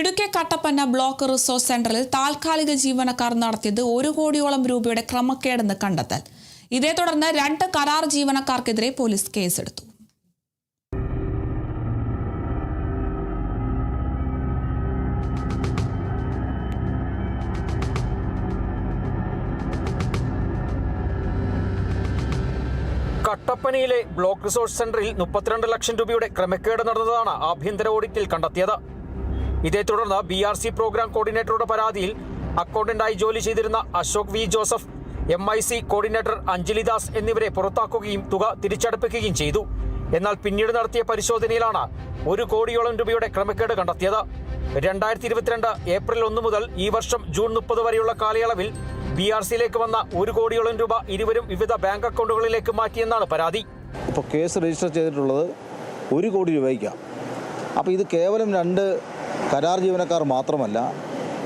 Idukki Kattappana block resource സെന്ററിൽ താൽക്കാലിക ജീവനക്കാർ നടത്തിയത് 1 കോടിയോളം രൂപയുടെ ക്രമക്കേടെന്ന് കണ്ടെത്തൽ. ഇതേ തുടർന്ന് 2 കരാർ ജീവനക്കാർക്കെതിരെ പോലീസ് കേസെടുത്തു. കട്ടപ്പനയിലെ ബ്ലോക്ക് റിസോഴ്സ് സെന്ററിൽ 32 ലക്ഷം രൂപയുടെ ക്രമക്കേട് നടന്നതാണ് ആഭ്യന്തര ഓഡിറ്റിൽ കണ്ടെത്തിയത്. ഇതേ തുടർന്ന് BRC പ്രോഗ്രാം കോർഡിനേറ്ററുടെ പരാതിയിൽ അക്കൗണ്ടന്റായി ജോലി ചെയ്തിരുന്ന Ashok V Joseph, MIC coordinator Anjalidas എന്നിവരെ പുറത്താക്കുകയും തുക തിരിച്ചടപ്പിക്കുകയും ചെയ്തു. എന്നാൽ പിന്നീട് നടത്തിയ പരിശോധനയിലാണ് 1 കോടിയോളം രൂപയുടെ ക്രമക്കേട് കണ്ടെത്തിയത്. 2022 ഏപ്രിൽ 1 മുതൽ ഈ വർഷം ജൂൺ 30 വരെയുള്ള കാലയളവിൽ BRCയിലേക്ക് വന്ന 1 കോടിയോളം രൂപ ഇരുവരും വിവിധ ബാങ്ക് അക്കൗണ്ടുകളിലേക്ക് മാറ്റിയെന്നാണ് പരാതി. ഇപ്പോൾ കേസ് രജിസ്റ്റർ ചെയ്തിട്ടുള്ളത് 1 കോടി രൂപയ്ക്കാണ്. അപ്പോൾ ഇത് കേവലം 2 കരാർ ജീവനക്കാർ മാത്രമല്ല,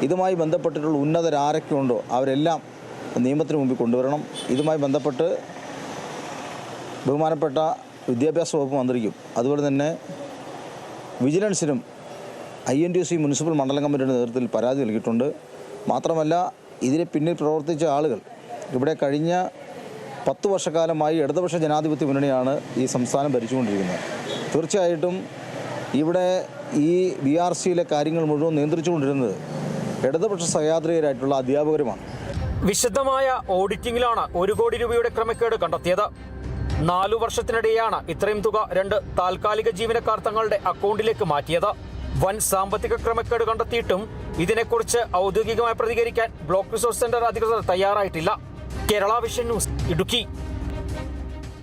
ഇതുമായി ബന്ധപ്പെട്ടിട്ടുള്ള ഉന്നതരാരൊക്കെ ഉണ്ടോ അവരെല്ലാം നിയമത്തിന് മുമ്പിൽ കൊണ്ടുവരണം. ഇതുമായി ബന്ധപ്പെട്ട് ബഹുമാനപ്പെട്ട വിദ്യാഭ്യാസ വകുപ്പ് മന്ത്രിക്കും അതുപോലെ തന്നെ വിജിലൻസിനും INTUC മുനിസിപ്പൽ മണ്ഡലം കമ്മിറ്റിയുടെ നേതൃത്വത്തിൽ പരാതി നൽകിയിട്ടുണ്ട്. മാത്രമല്ല, ഇതിന് പിന്നിൽ പ്രവർത്തിച്ച ആളുകൾ ഇവിടെ കഴിഞ്ഞ 10 വർഷക്കാലമായി ഇടതുപക്ഷ ജനാധിപത്യ മുന്നണിയാണ് ഈ സംസ്ഥാനം ഭരിച്ചുകൊണ്ടിരിക്കുന്നത്. തീർച്ചയായിട്ടും ഇവിടെ ഈ BRCയിലെ കാര്യങ്ങൾ മുഴുവൻ നിയന്ത്രിച്ചുകൊണ്ടിരുന്നത് ഇടതുപക്ഷ സഹയാത്രികരായിട്ടുള്ള അധ്യാപകരുമാണ്. വിശദമായ ഓഡിറ്റിംഗിലാണ് 1 കോടി രൂപയുടെ ക്രമക്കേട് കണ്ടെത്തിയത്. 4 വർഷത്തിനിടെയാണ് ഇത്രയും തുക 2 താൽക്കാലിക ജീവനക്കാർ തങ്ങളുടെ അക്കൗണ്ടിലേക്ക് മാറ്റിയത്. വൻ സാമ്പത്തിക ക്രമക്കേട് കണ്ടെത്തിയിട്ടും ഇതിനെക്കുറിച്ച് ഔദ്യോഗികമായി പ്രതികരിക്കാൻ ബ്ലോക്ക് റിസോഴ്സ് സെന്റർ അധികൃതർ തയ്യാറായിട്ടില്ല. Kerala vision news, Idukki.